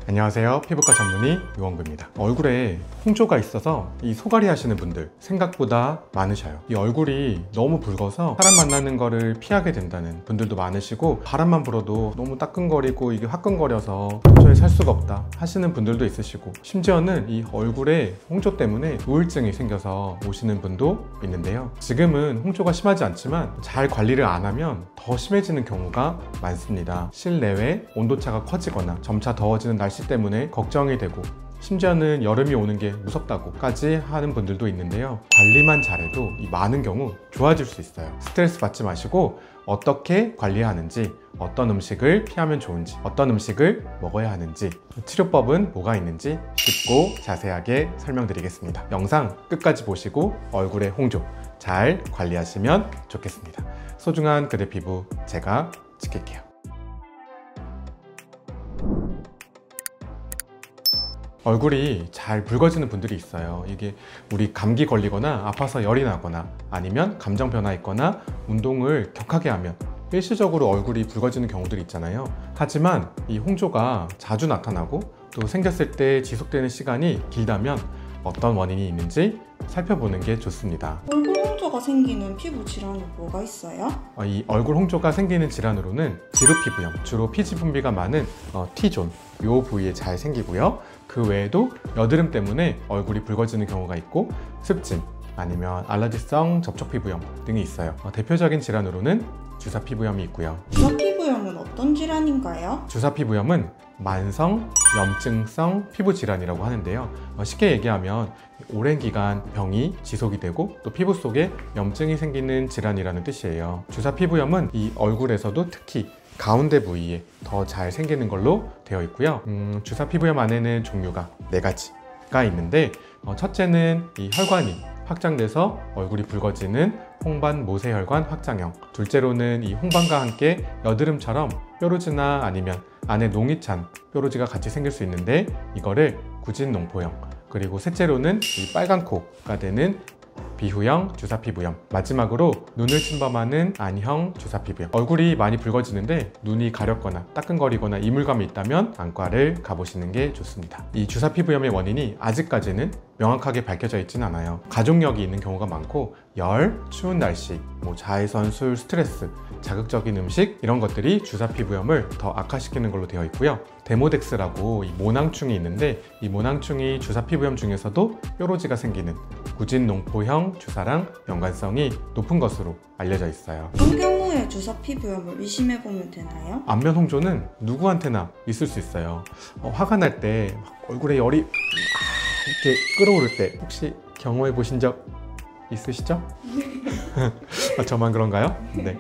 안녕하세요. 피부과 전문의 유원구입니다. 얼굴에 홍조가 있어서 이 소갈이 하시는 분들 생각보다 많으셔요. 이 얼굴이 너무 붉어서 사람 만나는 거를 피하게 된다는 분들도 많으시고, 바람만 불어도 너무 따끔거리고 이게 화끈거려서 도저히 살 수가 없다 하시는 분들도 있으시고, 심지어는 이 얼굴에 홍조 때문에 우울증이 생겨서 오시는 분도 있는데요. 지금은 홍조가 심하지 않지만 잘 관리를 안 하면 더 심해지는 경우가 많습니다. 실내외 온도차가 커지거나 점차 더워지는 날씨 때문에 걱정이 되고, 심지어는 여름이 오는 게 무섭다고까지 하는 분들도 있는데요. 관리만 잘해도 이 많은 경우 좋아질 수 있어요. 스트레스 받지 마시고 어떻게 관리하는지, 어떤 음식을 피하면 좋은지, 어떤 음식을 먹어야 하는지, 치료법은 뭐가 있는지 쉽고 자세하게 설명드리겠습니다. 영상 끝까지 보시고 얼굴의 홍조 잘 관리하시면 좋겠습니다. 소중한 그대 피부 제가 지킬게요. 얼굴이 잘 붉어지는 분들이 있어요. 이게 우리 감기 걸리거나 아파서 열이 나거나 아니면 감정 변화 있거나 운동을 격하게 하면 일시적으로 얼굴이 붉어지는 경우들이 있잖아요. 하지만 이 홍조가 자주 나타나고 또 생겼을 때 지속되는 시간이 길다면 어떤 원인이 있는지 살펴보는 게 좋습니다. 얼굴 홍조가 생기는 피부 질환이 뭐가 있어요? 이 얼굴 홍조가 생기는 질환으로는 지루피부염, 주로 피지 분비가 많은 T존, 이 부위에 잘 생기고요. 그 외에도 여드름 때문에 얼굴이 붉어지는 경우가 있고, 습진 아니면 알러지성 접촉피부염 등이 있어요. 대표적인 질환으로는 주사피부염이 있고요. 주사피부염은 어떤 질환인가요? 주사피부염은 만성 염증성 피부 질환이라고 하는데요. 쉽게 얘기하면 오랜 기간 병이 지속이 되고 또 피부 속에 염증이 생기는 질환이라는 뜻이에요. 주사피부염은 이 얼굴에서도 특히 가운데 부위에 더 잘 생기는 걸로 되어 있고요. 주사피부염 안에는 종류가 4가지가 있는데, 첫째는 이 혈관이 확장돼서 얼굴이 붉어지는 홍반 모세혈관 확장형, 둘째로는 이 홍반과 함께 여드름처럼 뾰루지나 아니면 안에 농이 찬 뾰루지가 같이 생길 수 있는데 이거를 구진농포형, 그리고 셋째로는 이 빨간 코가 되는 비후형 주사피부염, 마지막으로 눈을 침범하는 안형 주사피부염. 얼굴이 많이 붉어지는데 눈이 가렵거나 따끔거리거나 이물감이 있다면 안과를 가보시는 게 좋습니다. 이 주사피부염의 원인이 아직까지는 명확하게 밝혀져 있지는 않아요. 가족력이 있는 경우가 많고, 열, 추운 날씨, 자외선, 술, 스트레스, 자극적인 음식, 이런 것들이 주사피부염을 더 악화시키는 걸로 되어 있고요. 데모덱스라고 이 모낭충이 있는데, 이 모낭충이 주사피부염 중에서도 뾰루지가 생기는 구진농포형 주사랑 연관성이 높은 것으로 알려져 있어요. 어떤 경우에 주사피부염을 의심해보면 되나요? 안면 홍조는 누구한테나 있을 수 있어요. 화가 날 때 얼굴에 열이 이렇게 끓어오를 때 혹시 경험해 보신 적 있으시죠? 저만 그런가요? 네.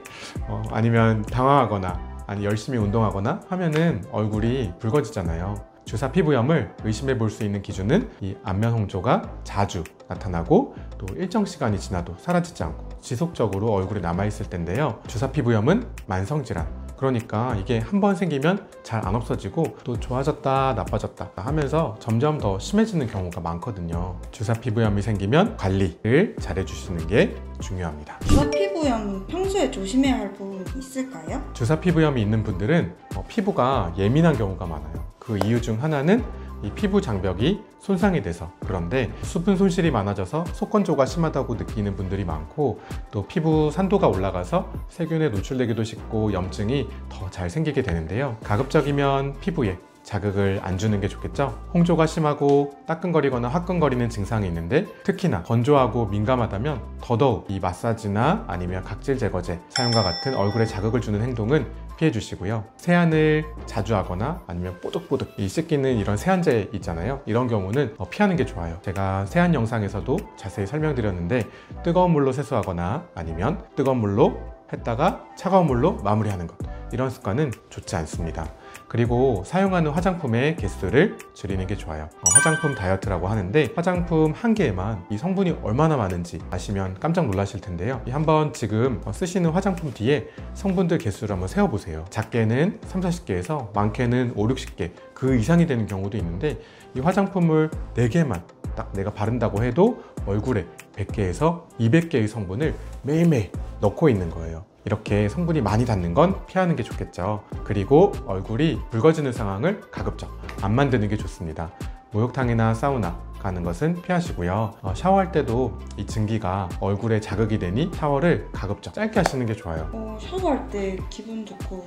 아니면 당황하거나 아니 열심히 운동하거나 하면은 얼굴이 붉어지잖아요. 주사피부염을 의심해 볼 수 있는 기준은 이 안면 홍조가 자주 나타나고 또 일정 시간이 지나도 사라지지 않고 지속적으로 얼굴에 남아있을 텐데요. 주사피부염은 만성질환, 그러니까 이게 한 번 생기면 잘 안 없어지고 또 좋아졌다 나빠졌다 하면서 점점 더 심해지는 경우가 많거든요. 주사피부염이 생기면 관리를 잘 해주시는 게 중요합니다. 주사피부염은 평소에 조심해야 할 부분이 있을까요? 주사피부염이 있는 분들은 피부가 예민한 경우가 많아요. 그 이유 중 하나는 이 피부 장벽이 손상이 돼서 그런데, 수분 손실이 많아져서 속건조가 심하다고 느끼는 분들이 많고, 또 피부 산도가 올라가서 세균에 노출되기도 쉽고 염증이 더 잘 생기게 되는데요. 가급적이면 피부에 자극을 안 주는 게 좋겠죠. 홍조가 심하고 따끔거리거나 화끈거리는 증상이 있는데, 특히나 건조하고 민감하다면 더더욱 이 마사지나 아니면 각질 제거제 사용과 같은 얼굴에 자극을 주는 행동은 피해 주시고요. 세안을 자주 하거나 아니면 뽀득뽀득 씻기는 이런 세안제 있잖아요. 이런 경우는 피하는 게 좋아요. 제가 세안 영상에서도 자세히 설명드렸는데, 뜨거운 물로 세수하거나 아니면 뜨거운 물로 했다가 차가운 물로 마무리하는 것, 이런 습관은 좋지 않습니다. 그리고 사용하는 화장품의 개수를 줄이는 게 좋아요. 화장품 다이어트라고 하는데, 화장품 한 개에만 이 성분이 얼마나 많은지 아시면 깜짝 놀라실 텐데요. 한번 지금 쓰시는 화장품 뒤에 성분들 개수를 한번 세어보세요. 작게는 30-40개에서 많게는 50-60개, 그 이상이 되는 경우도 있는데, 이 화장품을 4개만 딱 내가 바른다고 해도 얼굴에 100개에서 200개의 성분을 매일매일 넣고 있는 거예요. 이렇게 성분이 많이 닿는 건 피하는 게 좋겠죠. 그리고 얼굴이 붉어지는 상황을 가급적 안 만드는 게 좋습니다. 목욕탕이나 사우나 가는 것은 피하시고요. 샤워할 때도 이 증기가 얼굴에 자극이 되니 샤워를 가급적 짧게 하시는 게 좋아요. 샤워할 때 기분 좋고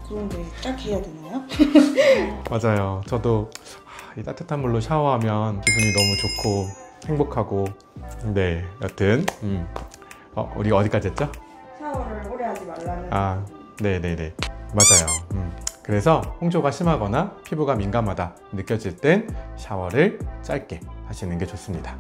그런데 짧게 해야 되나요? 맞아요. 저도 이 따뜻한 물로 샤워하면 기분이 너무 좋고 행복하고, 네, 여튼 우리 어디까지 했죠? 샤워를 오래 하지 말라는. 네네네, 맞아요. 그래서 홍조가 심하거나 피부가 민감하다 느껴질 땐 샤워를 짧게 하시는 게 좋습니다.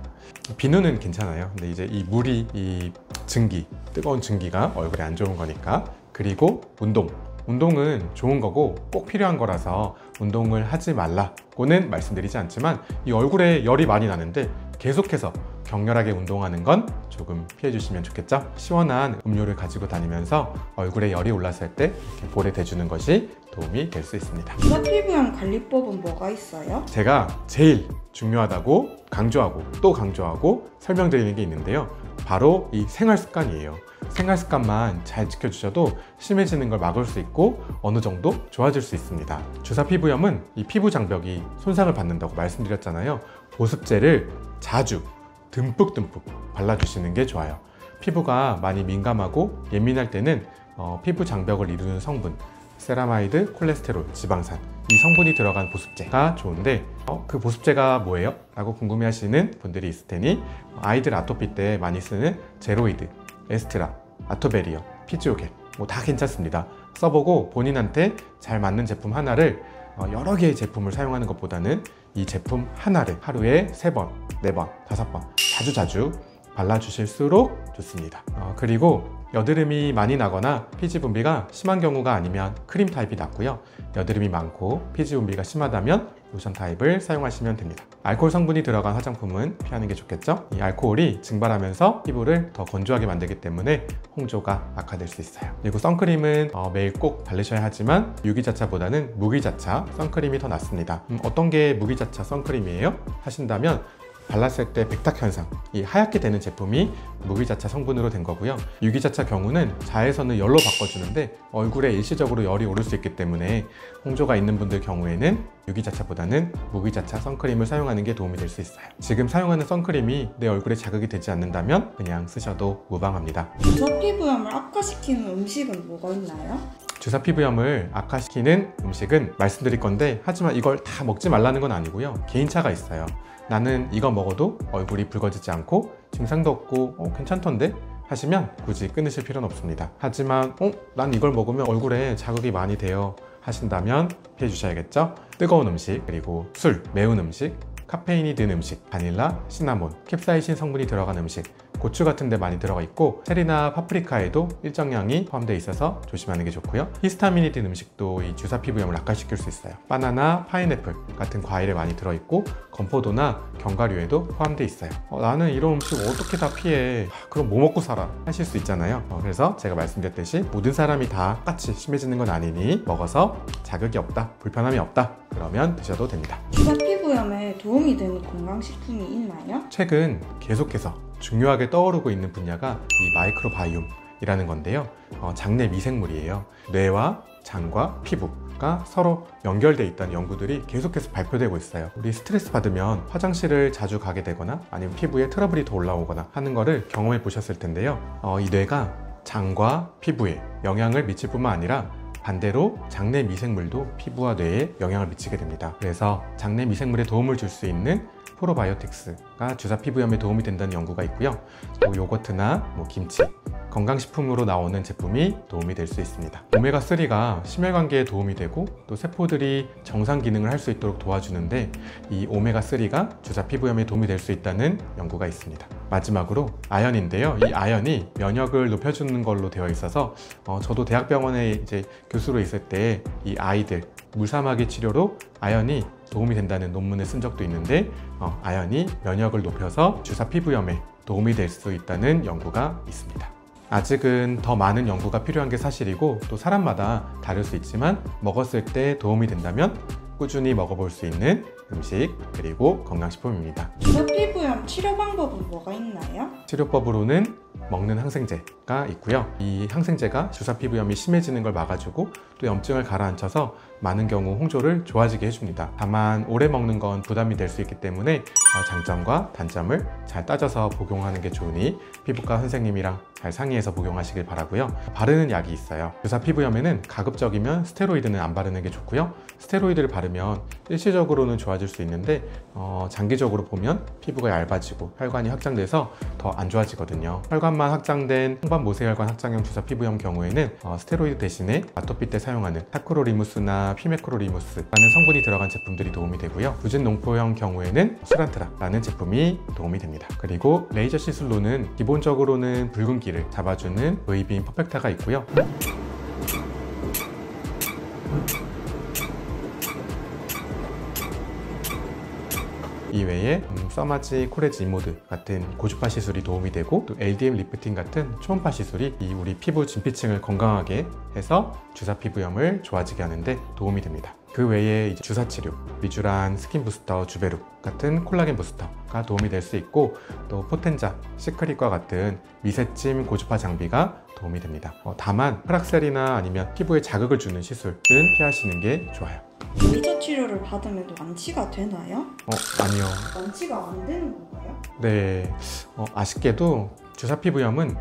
비누는 괜찮아요. 근데 이제 이 물이, 이 증기, 뜨거운 증기가 얼굴에 안 좋은 거니까. 그리고 운동은 좋은 거고 꼭 필요한 거라서 운동을 하지 말라고는 말씀드리지 않지만, 이 얼굴에 열이 많이 나는데 계속해서 격렬하게 운동하는 건 조금 피해 주시면 좋겠죠. 시원한 음료를 가지고 다니면서 얼굴에 열이 올랐을 때 이렇게 볼에 대주는 것이 도움이 될 수 있습니다. 주사 피부염 관리법은 뭐가 있어요? 제가 제일 중요하다고 강조하고 또 강조하고 설명드리는 게 있는데요, 바로 이 생활 습관이에요. 생활 습관만 잘 지켜주셔도 심해지는 걸 막을 수 있고 어느 정도 좋아질 수 있습니다. 주사 피부염은 이 피부 장벽이 손상을 받는다고 말씀드렸잖아요. 보습제를 자주 듬뿍듬뿍 발라주시는 게 좋아요. 피부가 많이 민감하고 예민할 때는 피부 장벽을 이루는 성분, 세라마이드, 콜레스테롤, 지방산, 이 성분이 들어간 보습제가 좋은데 그 보습제가 뭐예요? 라고 궁금해 하시는 분들이 있을 테니, 아이들 아토피 때 많이 쓰는 제로이드, 에스트라, 아토베리어, 피지오겔 뭐 다 괜찮습니다. 써보고 본인한테 잘 맞는 제품 하나를 여러 개의 제품을 사용하는 것보다는 이 제품 하나를 하루에 3번, 4번, 5번 자주 발라주실수록 좋습니다. 그리고 여드름이 많이 나거나 피지 분비가 심한 경우가 아니면 크림 타입이 낫고요. 여드름이 많고 피지 분비가 심하다면 로션 타입을 사용하시면 됩니다. 알코올 성분이 들어간 화장품은 피하는 게 좋겠죠. 이 알코올이 증발하면서 피부를 더 건조하게 만들기 때문에 홍조가 악화될 수 있어요. 그리고 선크림은 매일 꼭 바르셔야 하지만 유기자차보다는 무기자차 선크림이 더 낫습니다. 어떤 게 무기자차 선크림이에요? 하신다면 발랐을 때 백탁 현상, 이 하얗게 되는 제품이 무기자차 성분으로 된 거고요. 유기자차 경우는 자외선을 열로 바꿔주는데 얼굴에 일시적으로 열이 오를 수 있기 때문에 홍조가 있는 분들 경우에는 유기자차보다는 무기자차 선크림을 사용하는 게 도움이 될 수 있어요. 지금 사용하는 선크림이 내 얼굴에 자극이 되지 않는다면 그냥 쓰셔도 무방합니다. 주사 피부염을 악화시키는 음식은 뭐가 있나요? 주사 피부염을 악화시키는 음식은 말씀드릴 건데, 하지만 이걸 다 먹지 말라는 건 아니고요. 개인차가 있어요. 나는 이거 먹어도 얼굴이 붉어지지 않고 증상도 없고 괜찮던데? 하시면 굳이 끊으실 필요는 없습니다. 하지만 난 이걸 먹으면 얼굴에 자극이 많이 돼요 하신다면 피해 주셔야겠죠. 뜨거운 음식, 그리고 술, 매운 음식, 카페인이 든 음식, 바닐라, 시나몬, 캡사이신 성분이 들어간 음식, 고추 같은 데 많이 들어가 있고 체리나 파프리카에도 일정량이 포함되어 있어서 조심하는 게 좋고요. 히스타민이 든 음식도 이 주사 피부염을 악화시킬 수 있어요. 바나나, 파인애플 같은 과일에 많이 들어있고 건포도나 견과류에도 포함되어 있어요. 나는 이런 음식 어떻게 다 피해? 그럼 뭐 먹고 살아? 하실 수 있잖아요. 그래서 제가 말씀드렸듯이 모든 사람이 다 똑같이 심해지는 건 아니니 먹어서 자극이 없다, 불편함이 없다, 그러면 드셔도 됩니다. 주사 피부염에 도움이 되는 건강식품이 있나요? 최근 계속해서 중요하게 떠오르고 있는 분야가 이 마이크로바이옴이라는 건데요. 장내 미생물이에요. 뇌와 장과 피부가 서로 연결되어 있다는 연구들이 계속해서 발표되고 있어요. 우리 스트레스 받으면 화장실을 자주 가게 되거나 아니면 피부에 트러블이 더 올라오거나 하는 거를 경험해 보셨을 텐데요. 이 뇌가 장과 피부에 영향을 미칠 뿐만 아니라 반대로 장내 미생물도 피부와 뇌에 영향을 미치게 됩니다. 그래서 장내 미생물에 도움을 줄 수 있는 프로바이오틱스가 주사 피부염에 도움이 된다는 연구가 있고요. 또 요거트나 김치, 건강식품으로 나오는 제품이 도움이 될 수 있습니다. 오메가3가 심혈관계에 도움이 되고 또 세포들이 정상 기능을 할 수 있도록 도와주는데, 이 오메가3가 주사 피부염에 도움이 될 수 있다는 연구가 있습니다. 마지막으로 아연인데요. 이 아연이 면역을 높여주는 걸로 되어 있어서 저도 대학병원에 이제 교수로 있을 때 이 아이들 물사마귀 치료로 아연이 도움이 된다는 논문을 쓴 적도 있는데, 아연이 면역을 높여서 주사 피부염에 도움이 될 수 있다는 연구가 있습니다. 아직은 더 많은 연구가 필요한 게 사실이고 또 사람마다 다를 수 있지만 먹었을 때 도움이 된다면 꾸준히 먹어볼 수 있는 음식, 그리고 건강식품입니다. 주사 피부염 치료 방법은 뭐가 있나요? 치료법으로는 먹는 항생제가 있고요. 이 항생제가 주사 피부염이 심해지는 걸 막아주고 또 염증을 가라앉혀서 많은 경우 홍조를 좋아지게 해줍니다. 다만 오래 먹는 건 부담이 될 수 있기 때문에 장점과 단점을 잘 따져서 복용하는 게 좋으니 피부과 선생님이랑 잘 상의해서 복용하시길 바라고요. 바르는 약이 있어요. 주사 피부염에는 가급적이면 스테로이드는 안 바르는 게 좋고요. 스테로이드를 바르면 일시적으로는 좋아질 수 있는데 장기적으로 보면 피부가 얇아지고 혈관이 확장돼서 더 안 좋아지거든요. 혈관만 확장된 홍반 모세혈관 확장형 주사 피부염 경우에는 스테로이드 대신에 아토피 때 사용하는 타크로리무스나 피메크로리무스라는 성분이 들어간 제품들이 도움이 되고요. 부진 농포형 경우에는 수란트라라는 제품이 도움이 됩니다. 그리고 레이저 시술로는 기본적으로는 붉은기를 잡아주는 V빔 퍼펙타가 있고요. 이외에 써마지 코레지 이모드 같은 고주파 시술이 도움이 되고 또 LDM 리프팅 같은 초음파 시술이 우리 피부 진피층을 건강하게 해서 주사 피부염을 좋아지게 하는데 도움이 됩니다. 그 외에 이제 주사 치료, 미주란 스킨 부스터, 주베루 같은 콜라겐 부스터가 도움이 될 수 있고 또 포텐자, 시크릿과 같은 미세찜 고주파 장비가 도움이 됩니다. 다만 프락셀이나 아니면 피부에 자극을 주는 시술은 피하시는 게 좋아요. 레이저 치료를 받으면 완치가 되나요? 아니요. 완치가 안 되는 건가요? 네, 아쉽게도 주사 피부염은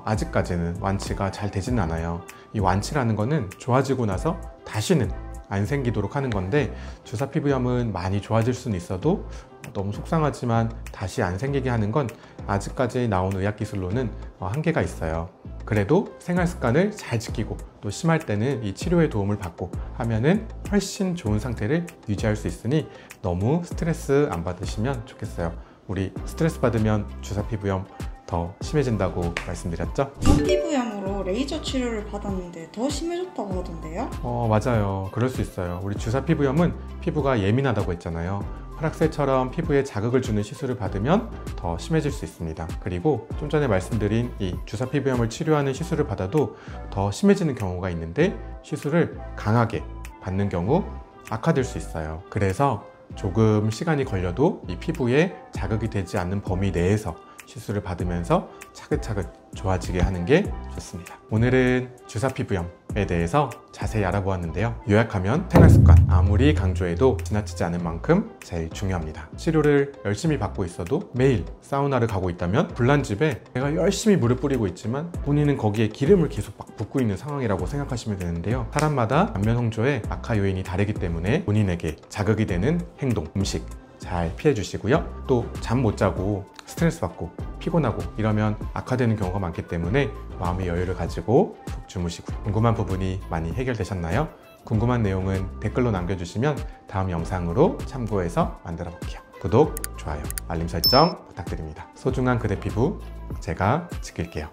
아직까지는 완치가 잘 되지는 않아요. 이 완치라는 거는 좋아지고 나서 다시는 안 생기도록 하는 건데 주사 피부염은 많이 좋아질 수는 있어도 너무 속상하지만 다시 안 생기게 하는 건 아직까지 나온 의학기술로는 한계가 있어요. 그래도 생활 습관을 잘 지키고 또 심할 때는 이 치료의 도움을 받고 하면은 훨씬 좋은 상태를 유지할 수 있으니 너무 스트레스 안 받으시면 좋겠어요. 우리 스트레스 받으면 주사 피부염 더 심해진다고 말씀드렸죠? 피부염으로 레이저 치료를 받았는데 더 심해졌다고 하던데요? 맞아요. 그럴 수 있어요. 우리 주사 피부염은 피부가 예민하다고 했잖아요. 프락셀처럼 피부에 자극을 주는 시술을 받으면 더 심해질 수 있습니다. 그리고 좀 전에 말씀드린 이 주사 피부염을 치료하는 시술을 받아도 더 심해지는 경우가 있는데 시술을 강하게 받는 경우 악화될 수 있어요. 그래서 조금 시간이 걸려도 이 피부에 자극이 되지 않는 범위 내에서 시술을 받으면서 차근차근 좋아지게 하는 게 좋습니다. 오늘은 주사 피부염에 대해서 자세히 알아보았는데요. 요약하면 생활습관, 아무리 강조해도 지나치지 않을 만큼 제일 중요합니다. 치료를 열심히 받고 있어도 매일 사우나를 가고 있다면 불난 집에 내가 열심히 물을 뿌리고 있지만 본인은 거기에 기름을 계속 막 붓고 있는 상황이라고 생각하시면 되는데요. 사람마다 안면 홍조의 악화 요인이 다르기 때문에 본인에게 자극이 되는 행동, 음식 잘 피해 주시고요. 또 잠 못 자고 스트레스 받고 피곤하고 이러면 악화되는 경우가 많기 때문에 마음의 여유를 가지고 푹 주무시고요. 궁금한 부분이 많이 해결되셨나요? 궁금한 내용은 댓글로 남겨주시면 다음 영상으로 참고해서 만들어 볼게요. 구독, 좋아요, 알림 설정 부탁드립니다. 소중한 그대 피부 제가 지킬게요.